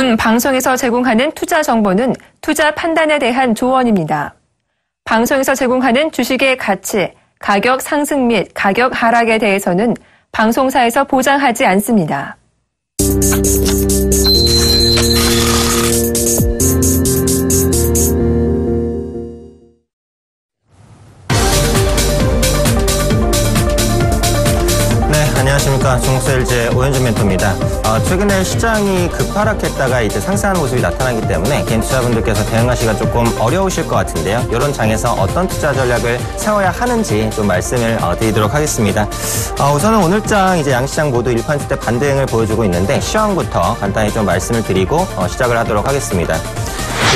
지금 방송에서 제공하는 투자 정보는 투자 판단에 대한 조언입니다. 방송에서 제공하는 주식의 가치, 가격 상승 및 가격 하락에 대해서는 방송사에서 보장하지 않습니다. 안녕하십니까. 중국셀제 오현준 멘토입니다. 최근에 시장이 급하락했다가 이제 상승하는 모습이 나타나기 때문에 개인 투자분들께서 대응하시기가 조금 어려우실 것 같은데요. 이런 장에서 어떤 투자 전략을 세워야 하는지 좀 말씀을 드리도록 하겠습니다. 우선은 오늘 장 이제 양시장 모두 1%대 반등을 보여주고 있는데 시황부터 간단히 좀 말씀을 드리고 시작을 하도록 하겠습니다.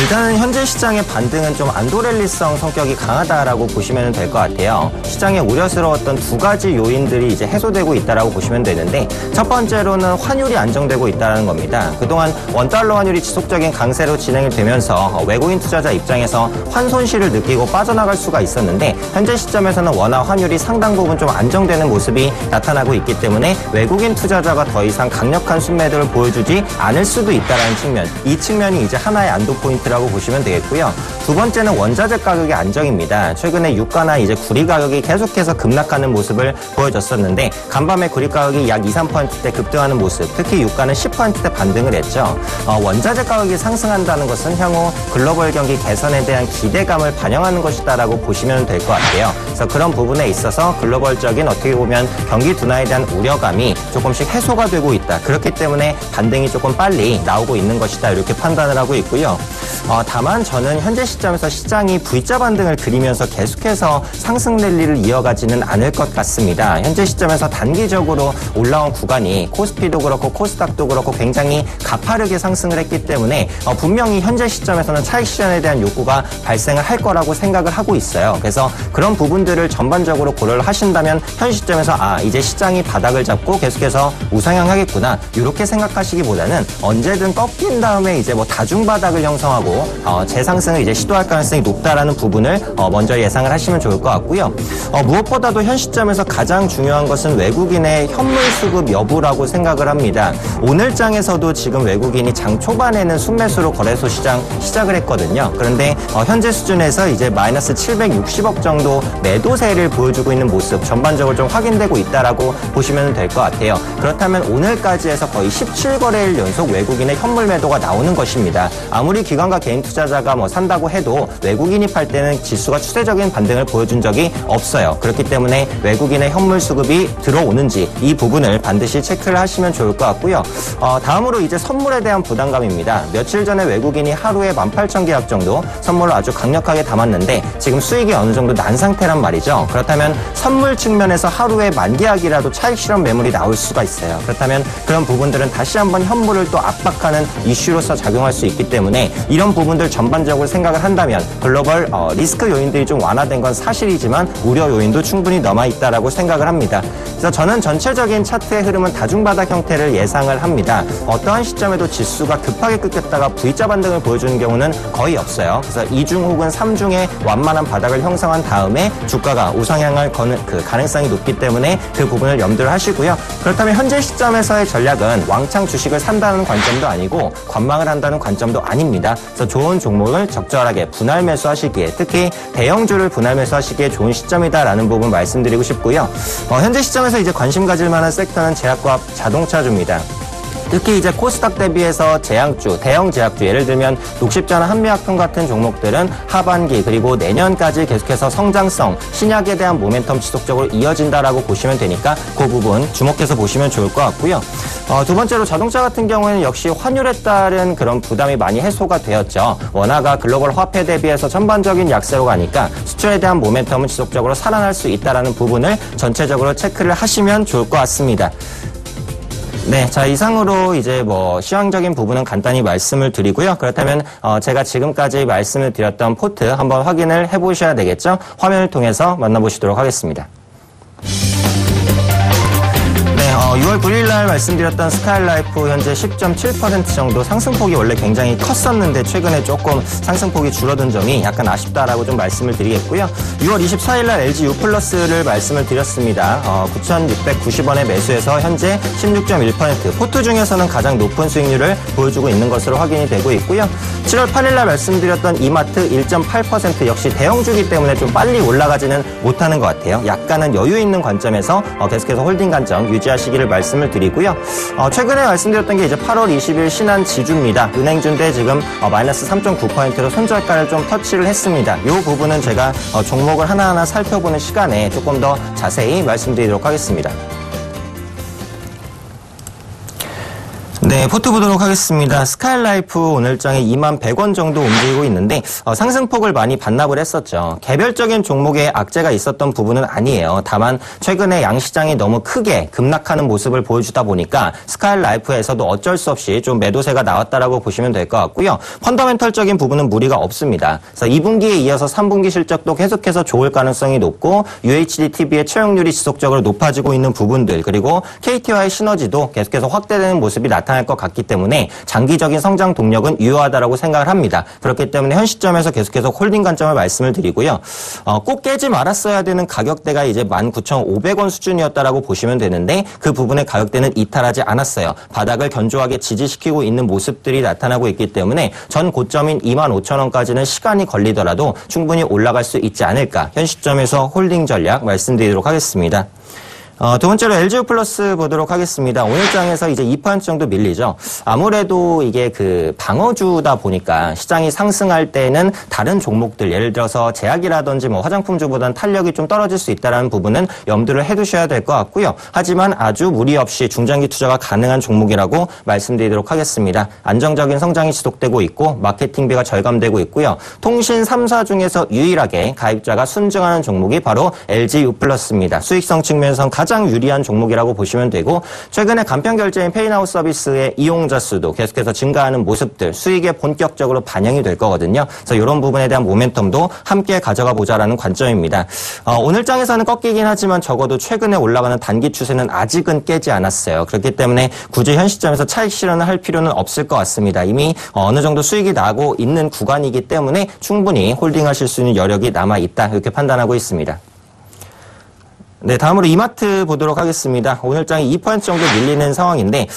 일단은 현재 시장의 반등은 좀 안도랠리성 성격이 강하다라고 보시면 될 것 같아요. 시장에 우려스러웠던 두 가지 요인들이 이제 해소되고 있다라고 보시면 되는데 첫 번째로는 환율이 안정되고 있다는 겁니다. 그동안 원달러 환율이 지속적인 강세로 진행이 되면서 외국인 투자자 입장에서 환손실을 느끼고 빠져나갈 수가 있었는데 현재 시점에서는 원화 환율이 상당 부분 좀 안정되는 모습이 나타나고 있기 때문에 외국인 투자자가 더 이상 강력한 순매도를 보여주지 않을 수도 있다는 측면, 이 측면이 이제 하나의 안도 포인트라고 보시면 되겠고요. 두 번째는 원자재 가격의 안정입니다. 최근에 유가나 이제 구리 가격이 계속해서 급락하는 모습을 보여줬었는데 간밤에 구리 가격이 약 2, 3%대 급등하는 모습, 특히 유가는 10%대 반등을 했죠. 원자재 가격이 상승한다는 것은 향후 글로벌 경기 개선에 대한 기대감을 반영하는 것이다라고 보시면 될 것 같아요. 그래서 그런 부분에 있어서 글로벌적인 어떻게 보면 경기 둔화에 대한 우려감이 조금씩 해소가 되고 있다. 그렇기 때문에 반등이 조금 빨리 나오고 있는 것이다. 이렇게 판단을 하고 있고요. 다만 저는 현재 시점에서 시장이 V자 반등을 그리면서 계속해서 상승 랠리를 이어가지는 않을 것 같습니다. 현재 시점에서 단기적으로 올라온 구간이 코스피도 그렇고 코스닥도 그렇고 굉장히 가파르게 상승을 했기 때문에 분명히 현재 시점에서는 차익 실현에 대한 욕구가 발생을 할 거라고 생각을 하고 있어요. 그래서 그런 부분들을 전반적으로 고려를 하신다면 현 시점에서 이제 시장이 바닥을 잡고 계속해서 우상향하겠구나 이렇게 생각하시기보다는 언제든 꺾인 다음에 이제 뭐 다중바닥을 형성하고 재상승을 이제 시도할 가능성이 높다라는 부분을 먼저 예상을 하시면 좋을 것 같고요. 무엇보다도 현 시점에서 가장 중요한 것은 외국인의 현물 수급 여부라고 생각을 합니다. 오늘 장에서도 지금 외국인이 장 초반에는 순매수로 거래소 시장 시작을 했거든요. 그런데 현재 수준에서 이제 마이너스 760억 정도 매도세를 보여주고 있는 모습 전반적으로 좀 확인되고 있다라고 보시면 될 것 같아요. 그렇다면 오늘까지 해서 거의 17거래일 연속 외국인의 현물 매도가 나오는 것입니다. 아무리 기관과 개인 투자자가 산다고 해도 외국인이 팔 때는 지수가 추세적인 반등을 보여준 적이 없어요. 그렇기 때문에 외국인의 현물 수급이 들어오는지 이 부분을 반드시 체크를 하시면 좋을 것 같고요. 다음으로 이제 선물에 대한 부담감입니다. 며칠 전에 외국인이 하루에 18,000계약 정도 선물을 아주 강력하게 담았는데 지금 수익이 어느 정도 난 상태란 말이죠. 그렇다면 선물 측면에서 하루에 10,000계약이라도 차익 실현 매물이 나올 수가 있어요. 그렇다면 그런 부분들은 다시 한번 현물을 또 압박하는 이슈로서 작용할 수 있기 때문에 이런 부분들 전반적으로 생각을 한다면 글로벌 리스크 요인들이 좀 완화된 건 사실이지만 우려 요인도 충분히 남아있다라고 생각을 합니다. 그래서 저는 전체적인 차트의 흐름은 다중바닥 형태를 예상을 합니다. 어떠한 시점에도 지수가 급하게 꺾였다가 V자 반등을 보여주는 경우는 거의 없어요. 그래서 2중 혹은 3중의 완만한 바닥을 형성한 다음에 주가가 우상향할 가능성이 높기 때문에 그 부분을 염두를 하시고요. 그렇다면 현재 시점에서의 전략은 왕창 주식을 산다는 관점도 아니고 관망을 한다는 관점도 아닙니다. 그래서 좋은 종목을 적절하게 분할 매수하시기에 특히 대형주를 분할 매수하시기에 좋은 시점이다라는 부분 말씀드리고 싶고요. 현재 시점에서 이제 관심 가질 만한 섹터는 제약과 자동차주입니다. 특히 이제 코스닥 대비해서 제약주, 대형 제약주, 예를 들면 녹십자나 한미약품 같은 종목들은 하반기 그리고 내년까지 계속해서 성장성, 신약에 대한 모멘텀 지속적으로 이어진다라고 보시면 되니까 그 부분 주목해서 보시면 좋을 것 같고요. 두 번째로 자동차 같은 경우에는 역시 환율에 따른 그런 부담이 많이 해소가 되었죠. 원화가 글로벌 화폐 대비해서 전반적인 약세로 가니까 수출에 대한 모멘텀은 지속적으로 살아날 수 있다라는 부분을 전체적으로 체크를 하시면 좋을 것 같습니다. 네, 자 이상으로 이제 시황적인 부분은 간단히 말씀을 드리고요. 그렇다면 제가 지금까지 말씀을 드렸던 포트 한번 확인을 해보셔야 되겠죠. 화면을 통해서 만나보시도록 하겠습니다. 네, 6월 9일 날 말씀드렸던 스카이라이프 현재 10.7% 정도 상승폭이 원래 굉장히 컸었는데 최근에 조금 상승폭이 줄어든 점이 약간 아쉽다라고 좀 말씀을 드리겠고요. 6월 24일 날 LG U+를 말씀을 드렸습니다. 9,690원에 매수해서 현재 16.1%, 포트 중에서는 가장 높은 수익률을 보여주고 있는 것으로 확인이 되고 있고요. 7월 8일 날 말씀드렸던 이마트 1.8% 역시 대형주기 때문에 좀 빨리 올라가지는 못하는 것 같아요. 약간은 여유 있는 관점에서 계속해서 홀딩 관점 유지하시기를 말씀을 드리고요. 최근에 말씀드렸던 게 이제 8월 20일 신한지주입니다. 은행주인데 지금 마이너스 3.9%로 손절가를 좀 터치를 했습니다. 이 부분은 제가 종목을 하나하나 살펴보는 시간에 조금 더 자세히 말씀드리도록 하겠습니다. 네, 포트 보도록 하겠습니다. 스카이라이프 오늘장에 21,100원 정도 움직이고 있는데 상승폭을 많이 반납을 했었죠. 개별적인 종목에 악재가 있었던 부분은 아니에요. 다만 최근에 양시장이 너무 크게 급락하는 모습을 보여주다 보니까 스카이라이프에서도 어쩔 수 없이 좀 매도세가 나왔다라고 보시면 될 것 같고요. 펀더멘털적인 부분은 무리가 없습니다. 그래서 2분기에 이어서 3분기 실적도 계속해서 좋을 가능성이 높고 UHD-TV의 채용률이 지속적으로 높아지고 있는 부분들, 그리고 KT와의 시너지도 계속해서 확대되는 모습이 나타날 것 같기 때문에 장기적인 성장 동력은 유효하다라고 생각을 합니다. 그렇기 때문에 현 시점에서 계속해서 홀딩 관점을 말씀을 드리고요. 꼭 깨지 말았어야 되는 가격대가 이제 19,500원 수준이었다라고 보시면 되는데 그 부분의 가격대는 이탈하지 않았어요. 바닥을 견조하게 지지시키고 있는 모습들이 나타나고 있기 때문에 전 고점인 25,000원까지는 시간이 걸리더라도 충분히 올라갈 수 있지 않을까. 현 시점에서 홀딩 전략 말씀드리도록 하겠습니다. 두 번째로 LG U+ 보도록 하겠습니다. 오늘장에서 이제 2% 정도 밀리죠. 아무래도 이게 그 방어주다 보니까 시장이 상승할 때는 다른 종목들, 예를 들어서 제약이라든지 뭐 화장품주보다는 탄력이 좀 떨어질 수 있다는 부분은 염두를 해두셔야 될 것 같고요. 하지만 아주 무리 없이 중장기 투자가 가능한 종목이라고 말씀드리도록 하겠습니다. 안정적인 성장이 지속되고 있고 마케팅비가 절감되고 있고요. 통신 3사 중에서 유일하게 가입자가 순증하는 종목이 바로 LG U+입니다. 수익성 측면에선 가장 유리한 종목이라고 보시면 되고, 최근에 간편 결제인 페이나우 서비스의 이용자 수도 계속해서 증가하는 모습들, 수익에 본격적으로 반영이 될 거거든요. 그래서 이런 부분에 대한 모멘텀도 함께 가져가 보자라는 관점입니다. 오늘 장에서는 꺾이긴 하지만 적어도 최근에 올라가는 단기 추세는 아직은 깨지 않았어요. 그렇기 때문에 굳이 현 시점에서 차익 실현을 할 필요는 없을 것 같습니다. 이미 어느 정도 수익이 나고 있는 구간이기 때문에 충분히 홀딩하실 수 있는 여력이 남아있다, 이렇게 판단하고 있습니다. 네, 다음으로 이마트 보도록 하겠습니다. 오늘장이 2% 정도 밀리는 상황인데,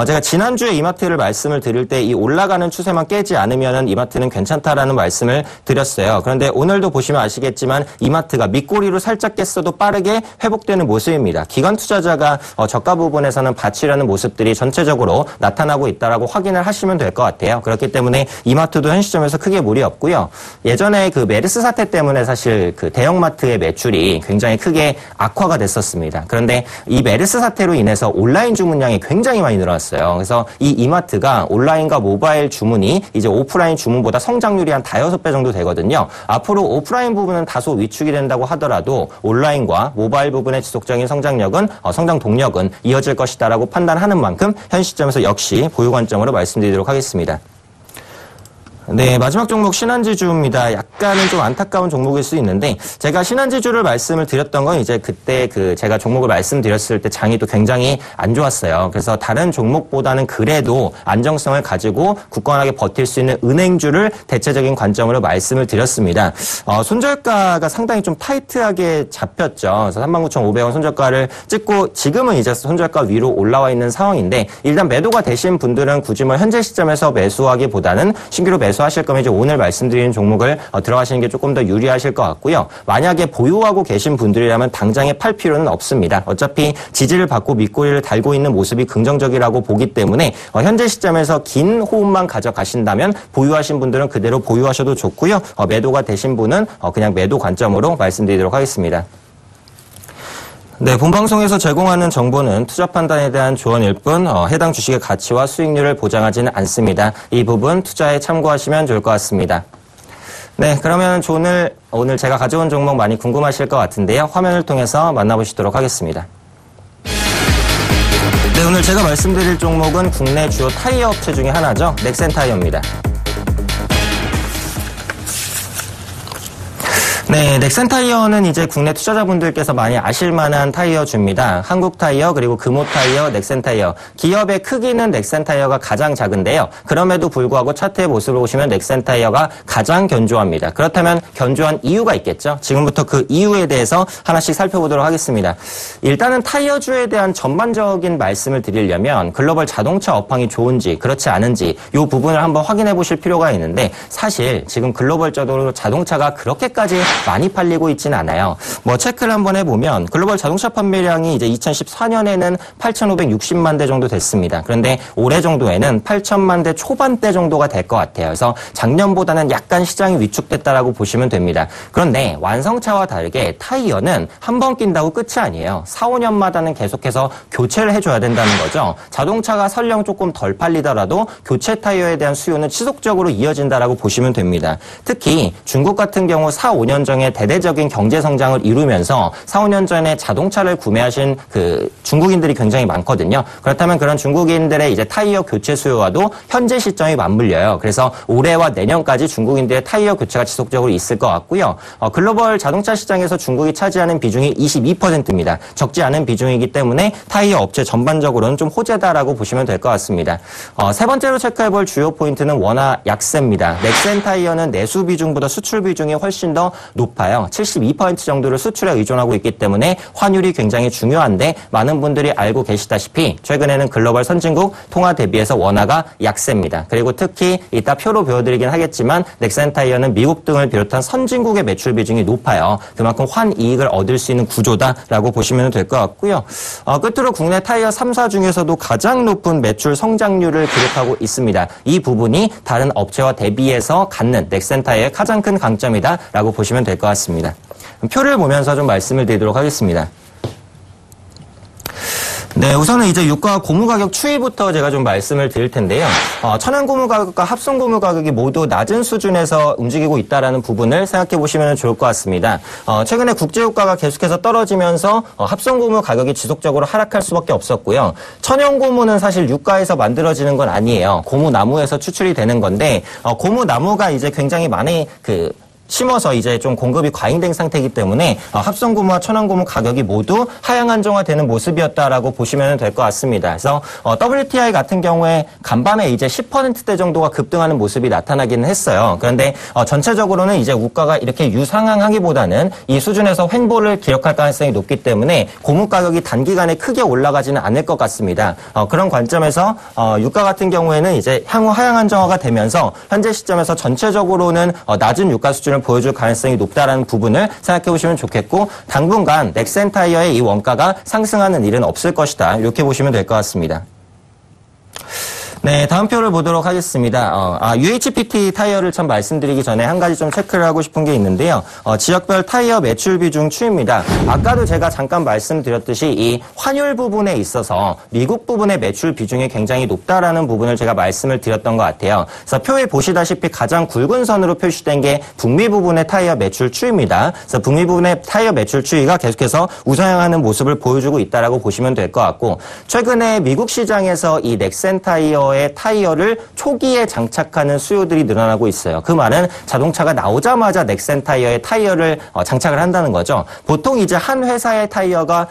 제가 지난주에 이마트를 말씀을 드릴 때 이 올라가는 추세만 깨지 않으면은 이마트는 괜찮다라는 말씀을 드렸어요. 그런데 오늘도 보시면 아시겠지만 이마트가 밑꼬리로 살짝 깼어도 빠르게 회복되는 모습입니다. 기관 투자자가 저가 부분에서는 받치려는 모습들이 전체적으로 나타나고 있다라고 확인을 하시면 될 것 같아요. 그렇기 때문에 이마트도 현 시점에서 크게 무리 없고요. 예전에 그 메르스 사태 때문에 사실 그 대형마트의 매출이 굉장히 크게 악화가 됐었습니다. 그런데 이 메르스 사태로 인해서 온라인 주문량이 굉장히 많이 늘어났어요. 그래서 이 이마트가 온라인과 모바일 주문이 이제 오프라인 주문보다 성장률이 한 5-6배 정도 되거든요. 앞으로 오프라인 부분은 다소 위축이 된다고 하더라도 온라인과 모바일 부분의 지속적인 성장력은 성장 동력은 이어질 것이다라고 판단하는 만큼 현 시점에서 역시 보유 관점으로 말씀드리도록 하겠습니다. 네, 마지막 종목 신한지주입니다. 약간은 좀 안타까운 종목일 수 있는데, 제가 신한지주를 말씀을 드렸던 건 이제 그때 제가 종목을 말씀드렸을 때 장이 또 굉장히 안 좋았어요. 그래서 다른 종목보다는 그래도 안정성을 가지고 굳건하게 버틸 수 있는 은행주를 대체적인 관점으로 말씀을 드렸습니다. 손절가가 상당히 좀 타이트하게 잡혔죠. 그래서 39,500원 손절가를 찍고 지금은 이제 손절가 위로 올라와 있는 상황인데, 일단 매도가 되신 분들은 굳이 뭐 현재 시점에서 매수하기보다는 신규로 매수하실 거면 이제 오늘 말씀드린 종목을 들어가시는 게 조금 더 유리하실 것 같고요. 만약에 보유하고 계신 분들이라면 당장에 팔 필요는 없습니다. 어차피 지지를 받고 밑꼬리를 달고 있는 모습이 긍정적이라고 보기 때문에 현재 시점에서 긴 호흡만 가져가신다면 보유하신 분들은 그대로 보유하셔도 좋고요. 매도가 되신 분은 그냥 매도 관점으로 말씀드리도록 하겠습니다. 네, 본방송에서 제공하는 정보는 투자 판단에 대한 조언일 뿐 해당 주식의 가치와 수익률을 보장하지는 않습니다. 이 부분 투자에 참고하시면 좋을 것 같습니다. 네, 그러면 오늘 제가 가져온 종목 많이 궁금하실 것 같은데요. 화면을 통해서 만나보시도록 하겠습니다. 네, 오늘 제가 말씀드릴 종목은 국내 주요 타이어 업체 중에 하나죠. 넥센 타이어입니다. 네, 넥센 타이어는 이제 국내 투자자분들께서 많이 아실 만한 타이어주입니다. 한국 타이어, 그리고 금호 타이어, 넥센 타이어. 기업의 크기는 넥센 타이어가 가장 작은데요. 그럼에도 불구하고 차트의 모습을 보시면 넥센 타이어가 가장 견조합니다. 그렇다면 견조한 이유가 있겠죠? 지금부터 그 이유에 대해서 하나씩 살펴보도록 하겠습니다. 일단은 타이어주에 대한 전반적인 말씀을 드리려면 글로벌 자동차 업황이 좋은지 그렇지 않은지 이 부분을 한번 확인해 보실 필요가 있는데 사실 지금 글로벌적으로 자동차가 그렇게까지 많이 팔리고 있지는 않아요. 뭐 체크를 한번 해보면 글로벌 자동차 판매량이 이제 2014년에는 8,560만 대 정도 됐습니다. 그런데 올해 정도에는 8,000만 대 초반대 정도가 될 것 같아요. 그래서 작년보다는 약간 시장이 위축됐다라고 보시면 됩니다. 그런데 완성차와 다르게 타이어는 한 번 낀다고 끝이 아니에요. 4, 5년마다는 계속해서 교체를 해줘야 된다는 거죠. 자동차가 설령 조금 덜 팔리더라도 교체 타이어에 대한 수요는 지속적으로 이어진다라고 보시면 됩니다. 특히 중국 같은 경우 4, 5년 전에 대대적인 경제 성장을 이루면서 4, 5년 전에 자동차를 구매하신 그 중국인들이 굉장히 많거든요. 그렇다면 그런 중국인들의 이제 타이어 교체 수요와도 현재 시점이 맞물려요. 그래서 올해와 내년까지 중국인들의 타이어 교체가 지속적으로 있을 것 같고요. 글로벌 자동차 시장에서 중국이 차지하는 비중이 22%입니다. 적지 않은 비중이기 때문에 타이어 업체 전반적으로는 좀 호재다라고 보시면 될 것 같습니다. 세 번째로 체크해볼 주요 포인트는 원화 약세입니다. 넥센 타이어는 내수 비중보다 수출 비중이 훨씬 더 높아요. 72% 정도를 수출에 의존하고 있기 때문에 환율이 굉장히 중요한데 많은 분들이 알고 계시다시피 최근에는 글로벌 선진국 통화 대비해서 원화가 약세입니다. 그리고 특히 이따 표로 보여드리긴 하겠지만 넥센 타이어는 미국 등을 비롯한 선진국의 매출 비중이 높아요. 그만큼 환이익을 얻을 수 있는 구조다라고 보시면 될 것 같고요. 끝으로 국내 타이어 3사 중에서도 가장 높은 매출 성장률을 기록하고 있습니다. 이 부분이 다른 업체와 대비해서 갖는 넥센 타이어의 가장 큰 강점이다라고 보시면 될 것 같습니다. 표를 보면서 좀 말씀을 드리도록 하겠습니다. 네, 우선은 이제 유가 고무 가격 추이부터 제가 좀 말씀을 드릴 텐데요. 천연 고무 가격과 합성 고무 가격이 모두 낮은 수준에서 움직이고 있다라는 부분을 생각해 보시면 좋을 것 같습니다. 최근에 국제 유가가 계속해서 떨어지면서 합성 고무 가격이 지속적으로 하락할 수밖에 없었고요. 천연 고무는 사실 유가에서 만들어지는 건 아니에요. 고무 나무에서 추출이 되는 건데 고무 나무가 이제 굉장히 많이 심어서 이제 좀 공급이 과잉된 상태이기 때문에 합성고무와 천연고무 가격이 모두 하향 안정화되는 모습이었다라고 보시면 될 것 같습니다. 그래서 WTI 같은 경우에 간밤에 이제 10%대 정도가 급등하는 모습이 나타나기는 했어요. 그런데 전체적으로는 이제 우가가 이렇게 유상향하기보다는 이 수준에서 횡보를 기록할 가능성이 높기 때문에 고무 가격이 단기간에 크게 올라가지는 않을 것 같습니다. 그런 관점에서 유가 같은 경우에는 이제 향후 하향 안정화가 되면서 현재 시점에서 전체적으로는 낮은 유가 수준을 보여줄 가능성이 높다라는 부분을 생각해 보시면 좋겠고 당분간 넥센 타이어의 이 원가가 상승하는 일은 없을 것이다. 이렇게 보시면 될 것 같습니다. 네, 다음 표를 보도록 하겠습니다. UHPT 타이어를 참 말씀드리기 전에 한 가지 좀 체크를 하고 싶은 게 있는데요. 지역별 타이어 매출 비중 추이입니다. 아까도 제가 잠깐 말씀드렸듯이 이 환율 부분에 있어서 미국 부분의 매출 비중이 굉장히 높다라는 부분을 제가 말씀을 드렸던 것 같아요. 그래서 표에 보시다시피 가장 굵은 선으로 표시된 게 북미 부분의 타이어 매출 추이입니다. 그래서 북미 부분의 타이어 매출 추이가 계속해서 우상향하는 모습을 보여주고 있다라고 보시면 될 것 같고 최근에 미국 시장에서 이 넥센 타이어의 타이어를 초기에 장착하는 수요들이 늘어나고 있어요. 그 말은 자동차가 나오자마자 넥센 타이어의 타이어를 장착을 한다는 거죠. 보통 이제 한 회사의 타이어가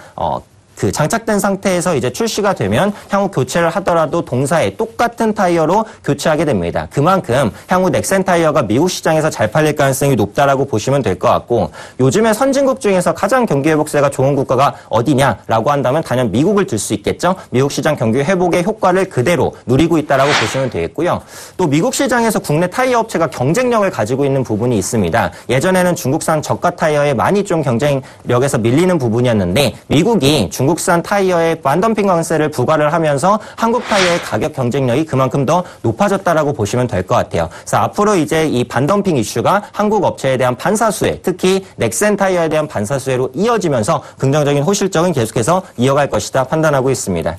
장착된 상태에서 이제 출시가 되면 향후 교체를 하더라도 동사의 똑같은 타이어로 교체하게 됩니다. 그만큼 향후 넥센 타이어가 미국 시장에서 잘 팔릴 가능성이 높다라고 보시면 될 것 같고 요즘에 선진국 중에서 가장 경기 회복세가 좋은 국가가 어디냐라고 한다면 단연 미국을 들 수 있겠죠. 미국 시장 경기 회복의 효과를 그대로 누리고 있다라고 보시면 되겠고요. 또 미국 시장에서 국내 타이어 업체가 경쟁력을 가지고 있는 부분이 있습니다. 예전에는 중국산 저가 타이어에 많이 좀 경쟁력에서 밀리는 부분이었는데 미국이 중국산 타이어에 반덤핑 관세를 부과를 하면서 한국 타이어의 가격 경쟁력이 그만큼 더 높아졌다라고 보시면 될 것 같아요. 그래서 앞으로 이제 이 반덤핑 이슈가 한국 업체에 대한 반사수혜, 특히 넥센 타이어에 대한 반사수혜로 이어지면서 긍정적인 호실적은 계속해서 이어갈 것이다 판단하고 있습니다.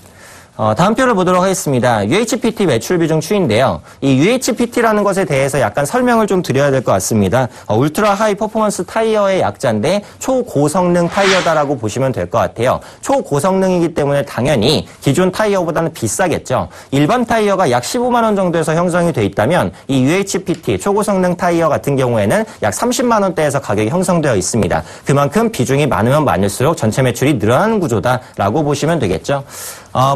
다음 표를 보도록 하겠습니다. UHPT 매출 비중 추이인데요. 이 UHPT라는 것에 대해서 약간 설명을 좀 드려야 될 것 같습니다. 울트라 하이 퍼포먼스 타이어의 약자인데 초고성능 타이어다라고 보시면 될 것 같아요. 초고성능이기 때문에 당연히 기존 타이어보다는 비싸겠죠. 일반 타이어가 약 15만 원 정도에서 형성이 돼 있다면 이 UHPT 초고성능 타이어 같은 경우에는 약 30만 원대에서 가격이 형성되어 있습니다. 그만큼 비중이 많으면 많을수록 전체 매출이 늘어나는 구조다라고 보시면 되겠죠.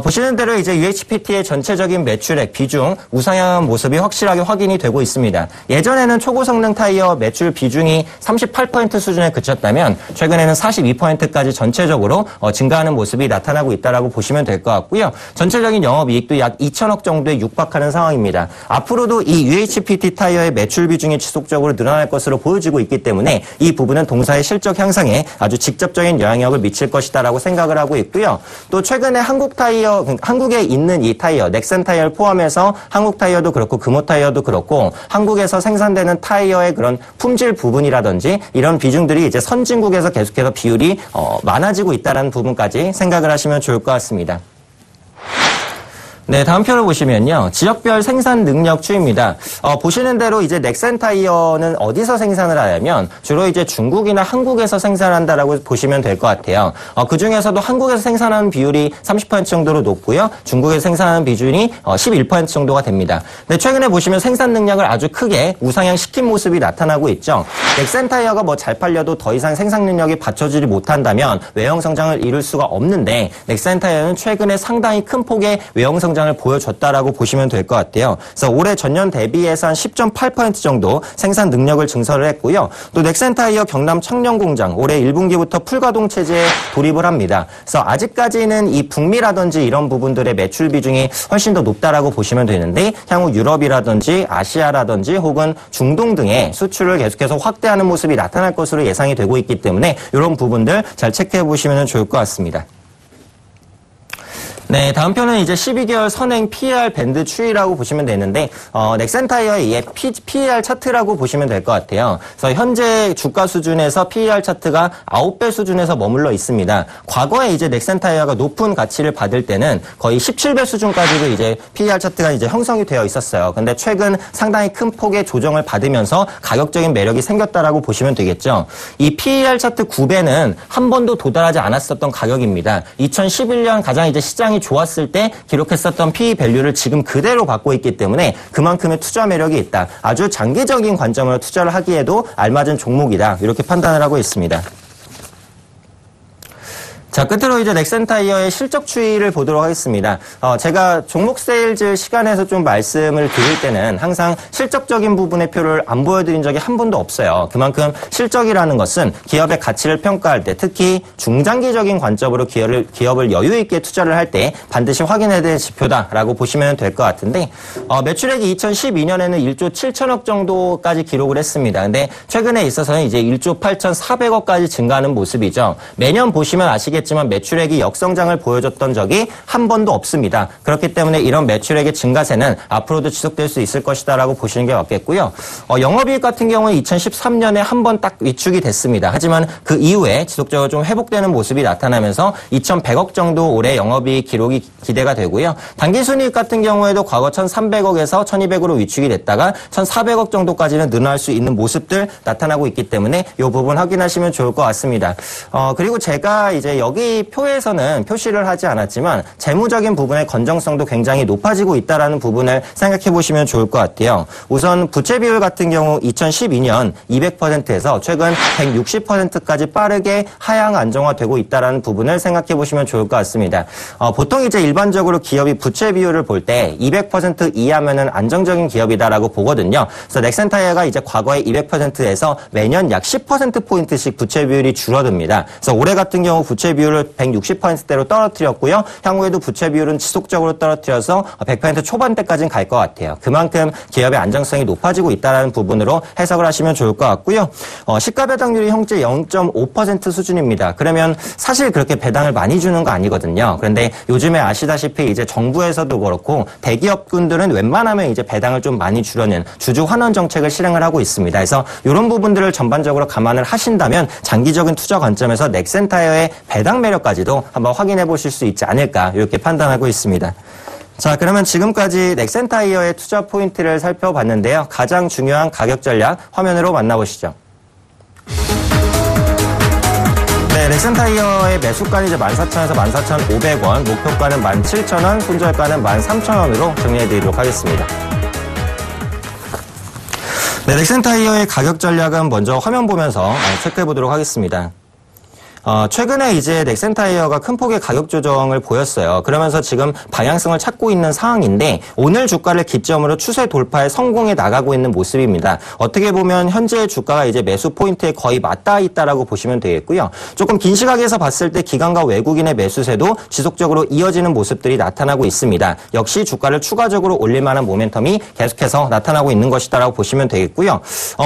보시는 대로 이제 UHPT의 전체적인 매출액 비중 우상향한 모습이 확실하게 확인이 되고 있습니다. 예전에는 초고성능 타이어 매출 비중이 38% 수준에 그쳤다면 최근에는 42%까지 전체적으로 증가하는 모습이 나타나고 있다라고 보시면 될 것 같고요. 전체적인 영업이익도 약 2천억 정도에 육박하는 상황입니다. 앞으로도 이 UHPT 타이어의 매출 비중이 지속적으로 늘어날 것으로 보여지고 있기 때문에 이 부분은 동사의 실적 향상에 아주 직접적인 영향력을 미칠 것이다라고 생각을 하고 있고요. 또 최근에 한국에 있는 이 타이어, 넥센 타이어를 포함해서 한국 타이어도 그렇고 금호 타이어도 그렇고 한국에서 생산되는 타이어의 그런 품질 부분이라든지 이런 비중들이 이제 선진국에서 계속해서 비율이 많아지고 있다는 부분까지 생각을 하시면 좋을 것 같습니다. 네, 다음 표를 보시면요. 지역별 생산 능력 추이입니다. 보시는 대로 이제 넥센 타이어는 어디서 생산을 하냐면 주로 이제 중국이나 한국에서 생산한다라고 보시면 될 것 같아요. 그 중에서도 한국에서 생산하는 비율이 30% 정도로 높고요. 중국에서 생산하는 비중이 11% 정도가 됩니다. 근데 최근에 보시면 생산 능력을 아주 크게 우상향시킨 모습이 나타나고 있죠. 넥센 타이어가 뭐 잘 팔려도 더 이상 생산 능력이 받쳐주지 못한다면 외형 성장을 이룰 수가 없는데 넥센 타이어는 최근에 상당히 큰 폭의 외형 성장을 보여줬다라고 보시면 될 것 같아요. 그래서 올해 전년 대비해서 한 10.8% 정도 생산 능력을 증설을 했고요. 또 넥센 타이어 경남 청년 공장 올해 1분기부터 풀가동 체제에 돌입을 합니다. 그래서 아직까지는 이 북미라든지 이런 부분들의 매출 비중이 훨씬 더 높다라고 보시면 되는데 향후 유럽이라든지 아시아라든지 혹은 중동 등의 수출을 계속해서 확대하는 모습이 나타날 것으로 예상이 되고 있기 때문에 이런 부분들 잘 체크해 보시면 좋을 것 같습니다. 네, 다음 표는 이제 12개월 선행 PER 밴드 추이라고 보시면 되는데, 넥센 타이어의 PER 차트라고 보시면 될 것 같아요. 그래서 현재 주가 수준에서 PER 차트가 9배 수준에서 머물러 있습니다. 과거에 이제 넥센 타이어가 높은 가치를 받을 때는 거의 17배 수준까지도 이제 PER 차트가 이제 형성이 되어 있었어요. 근데 최근 상당히 큰 폭의 조정을 받으면서 가격적인 매력이 생겼다라고 보시면 되겠죠. 이 PER 차트 9배는 한 번도 도달하지 않았었던 가격입니다. 2011년 가장 이제 시장이 좋았을 때 기록했었던 PE 밸류를 지금 그대로 갖고 있기 때문에 그만큼의 투자 매력이 있다. 아주 장기적인 관점으로 투자를 하기에도 알맞은 종목이다. 이렇게 판단을 하고 있습니다. 자, 끝으로 이제 넥센 타이어의 실적 추이를 보도록 하겠습니다. 제가 종목 세일즈 시간에서 좀 말씀을 드릴 때는 항상 실적적인 부분의 표를 안 보여드린 적이 한 번도 없어요. 그만큼 실적이라는 것은 기업의 가치를 평가할 때 특히 중장기적인 관점으로 기업을 여유 있게 투자를 할 때 반드시 확인해야 될 지표다라고 보시면 될 것 같은데 매출액이 2012년에는 1조 7천억 정도까지 기록을 했습니다. 근데 최근에 있어서는 이제 1조 8,400억까지 증가하는 모습이죠. 매년 보시면 아시겠지만 매출액이 역성장을 보여줬던 적이 한 번도 없습니다. 그렇기 때문에 이런 매출액의 증가세는 앞으로도 지속될 수 있을 것이다라고 보시는 게 맞겠고요. 영업이익 같은 경우는 2013년에 한 번 딱 위축이 됐습니다. 하지만 그 이후에 지속적으로 좀 회복되는 모습이 나타나면서 2,100억 정도 올해 영업이익 기록이 기대가 되고요. 당기순이익 같은 경우에도 과거 1,300억에서 1,200으로 위축이 됐다가 1,400억 정도까지는 늘어날 수 있는 모습들 나타나고 있기 때문에 이 부분 확인하시면 좋을 것 같습니다. 그리고 제가 이제 여기 표에서는 표시를 하지 않았지만 재무적인 부분의 건정성도 굉장히 높아지고 있다는 부분을 생각해 보시면 좋을 것 같아요. 우선 부채 비율 같은 경우 2012년 200%에서 최근 160%까지 빠르게 하향 안정화되고 있다는 부분을 생각해 보시면 좋을 것 같습니다. 보통 이제 일반적으로 기업이 부채 비율을 볼 때 200% 이하면은 안정적인 기업이다라고 보거든요. 그래서 넥센 타이어가 이제 과거에 200%에서 매년 약 10%포인트씩 부채 비율이 줄어듭니다. 그래서 올해 같은 경우 부채 비율을 160%대로 떨어뜨렸고요. 향후에도 부채 비율은 지속적으로 떨어뜨려서 100% 초반대까지는 갈 것 같아요. 그만큼 기업의 안정성이 높아지고 있다는 부분으로 해석을 하시면 좋을 것 같고요. 시가 배당률이 현재 0.5% 수준입니다. 그러면 사실 그렇게 배당을 많이 주는 거 아니거든요. 그런데 요즘에 아시다시피 이제 정부에서도 그렇고 대기업군들은 웬만하면 이제 배당을 좀 많이 주려는 주주 환원 정책을 실행을 하고 있습니다. 그래서 이런 부분들을 전반적으로 감안을 하신다면 장기적인 투자 관점에서 넥센 타이어의 배당 가격 매력까지도 한번 확인해 보실 수 있지 않을까 이렇게 판단하고 있습니다. 자, 그러면 지금까지 넥센타이어의 투자 포인트를 살펴봤는데요. 가장 중요한 가격 전략 화면으로 만나보시죠. 네, 넥센타이어의 매수가는 이제 14,000원에서 14,500원, 목표가는 17,000원, 손절가는 13,000원으로 정리해드리도록 하겠습니다. 네, 넥센타이어의 가격 전략은 먼저 화면 보면서 체크해 보도록 하겠습니다. 최근에 이제 넥센타이어가 큰 폭의 가격 조정을 보였어요. 그러면서 지금 방향성을 찾고 있는 상황인데 오늘 주가를 기점으로 추세 돌파에 성공해 나가고 있는 모습입니다. 어떻게 보면 현재 주가가 이제 매수 포인트에 거의 맞닿아 있다라고 보시면 되겠고요. 조금 긴 시각에서 봤을 때 기관과 외국인의 매수세도 지속적으로 이어지는 모습들이 나타나고 있습니다. 역시 주가를 추가적으로 올릴 만한 모멘텀이 계속해서 나타나고 있는 것이다라고 보시면 되겠고요.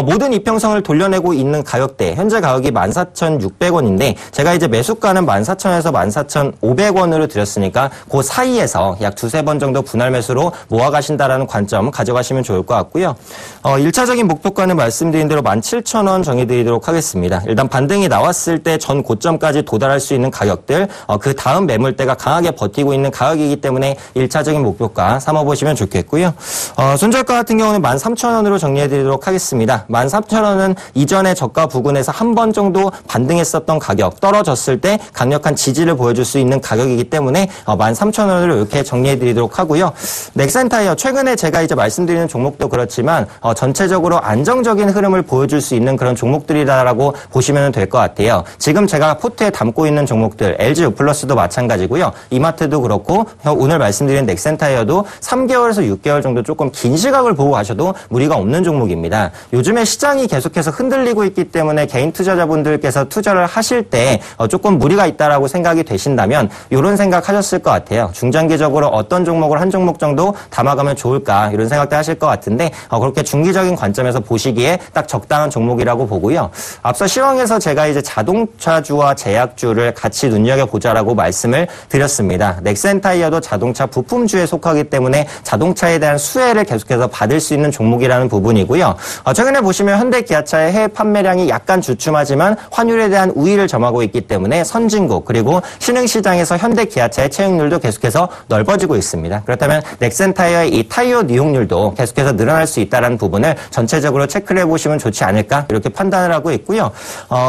모든 이평선을 돌려내고 있는 가격대, 현재 가격이 14,600원인데 제가 이제 매수가는 14,000원에서 14,500원으로 드렸으니까 그 사이에서 약 두세 번 정도 분할 매수로 모아가신다라는 관점 가져가시면 좋을 것 같고요. 1차적인 목표가는 말씀드린 대로 17,000원 정해드리도록 하겠습니다. 일단 반등이 나왔을 때 전 고점까지 도달할 수 있는 가격들, 그 다음 매물대가 강하게 버티고 있는 가격이기 때문에 1차적인 목표가 삼아보시면 좋겠고요. 손절가 같은 경우는 13,000원으로 정리해드리도록 하겠습니다. 13,000원은 이전에 저가 부근에서 한 번 정도 반등했었던 가격, 떨어졌을 때 강력한 지지를 보여줄 수 있는 가격이기 때문에 13,000원으로 이렇게 정리해드리도록 하고요. 넥센타이어 최근에 제가 이제 말씀드리는 종목도 그렇지만 전체적으로 안정적인 흐름을 보여줄 수 있는 그런 종목들이다라고 보시면 될 것 같아요. 지금 제가 포트에 담고 있는 종목들 LG U+도 마찬가지고요. 이마트도 그렇고 오늘 말씀드린 넥센타이어도 3개월에서 6개월 정도 조금 긴 시각을 보고 가셔도 무리가 없는 종목입니다. 요즘에 시장이 계속해서 흔들리고 있기 때문에 개인 투자자분들께서 투자를 하실 때 조금 무리가 있다라고 생각이 되신다면 이런 생각 하셨을 것 같아요. 중장기적으로 어떤 종목을 한 종목 정도 담아가면 좋을까 이런 생각도 하실 것 같은데 그렇게 중기적인 관점에서 보시기에 딱 적당한 종목이라고 보고요. 앞서 시황에서 제가 이제 자동차주와 제약주를 같이 눈여겨보자라고 말씀을 드렸습니다. 넥센타이어도 자동차 부품주에 속하기 때문에 자동차에 대한 수혜를 계속해서 받을 수 있는 종목이라는 부분이고요. 최근에 보시면 현대기아차의 해외 판매량이 약간 주춤하지만 환율에 대한 우위를 점하고 있기 때문에 선진국 그리고 신흥시장에서 현대기아차의 채용률도 계속해서 넓어지고 있습니다. 그렇다면 넥센타이어의 이 타이어 이용률도 계속해서 늘어날 수 있다는 부분을 전체적으로 체크를 해보시면 좋지 않을까 이렇게 판단을 하고 있고요.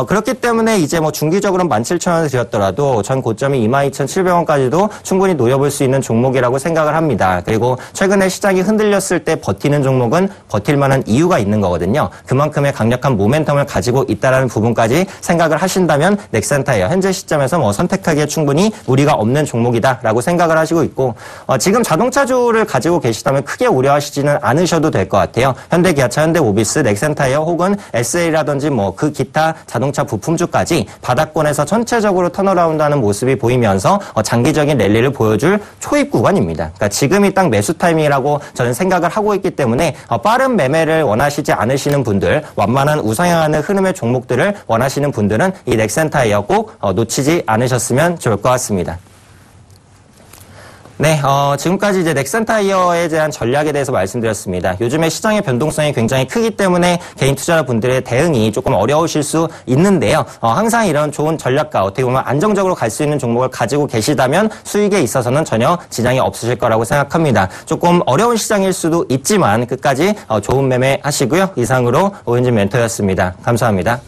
그렇기 때문에 이제 뭐 중기적으로는 17,000원을 드렸더라도 전 고점이 22,700원까지도 충분히 노려볼 수 있는 종목이라고 생각을 합니다. 그리고 최근에 시장이 흔들렸을 때 버티는 종목은 버틸 만한 이유가 있는 거거든요. 그만큼의 강력한 모멘텀을 가지고 있다는 부분까지 생각을 하신다면 넥센타이어 현재 시점에서 뭐 선택하기에 충분히 무리가 없는 종목이다라고 생각을 하시고 있고 지금 자동차주를 가지고 계시다면 크게 우려하시지는 않으셔도 될 것 같아요. 현대기아차, 현대모비스, 넥센타이어 혹은 SA라든지 뭐 그 기타 자동차 부품주까지 바닥권에서 전체적으로 턴어라운드하는 모습이 보이면서 장기적인 랠리를 보여줄 초입 구간입니다. 그러니까 지금이 딱 매수 타이밍이라고 저는 생각을 하고 있기 때문에 빠른 매매를 원하시지 않으시는 분들, 완만한 우상향하는 흐름의 종목들을 원하시는 분들은 이 넥센타이어 꼭 놓치지 않으셨으면 좋을 것 같습니다. 네, 지금까지 이제 넥센타이어에 대한 전략에 대해서 말씀드렸습니다. 요즘에 시장의 변동성이 굉장히 크기 때문에 개인 투자자분들의 대응이 조금 어려우실 수 있는데요. 항상 이런 좋은 전략과 어떻게 보면 안정적으로 갈 수 있는 종목을 가지고 계시다면 수익에 있어서는 전혀 지장이 없으실 거라고 생각합니다. 조금 어려운 시장일 수도 있지만 끝까지 좋은 매매 하시고요. 이상으로 오현진 멘토였습니다. 감사합니다.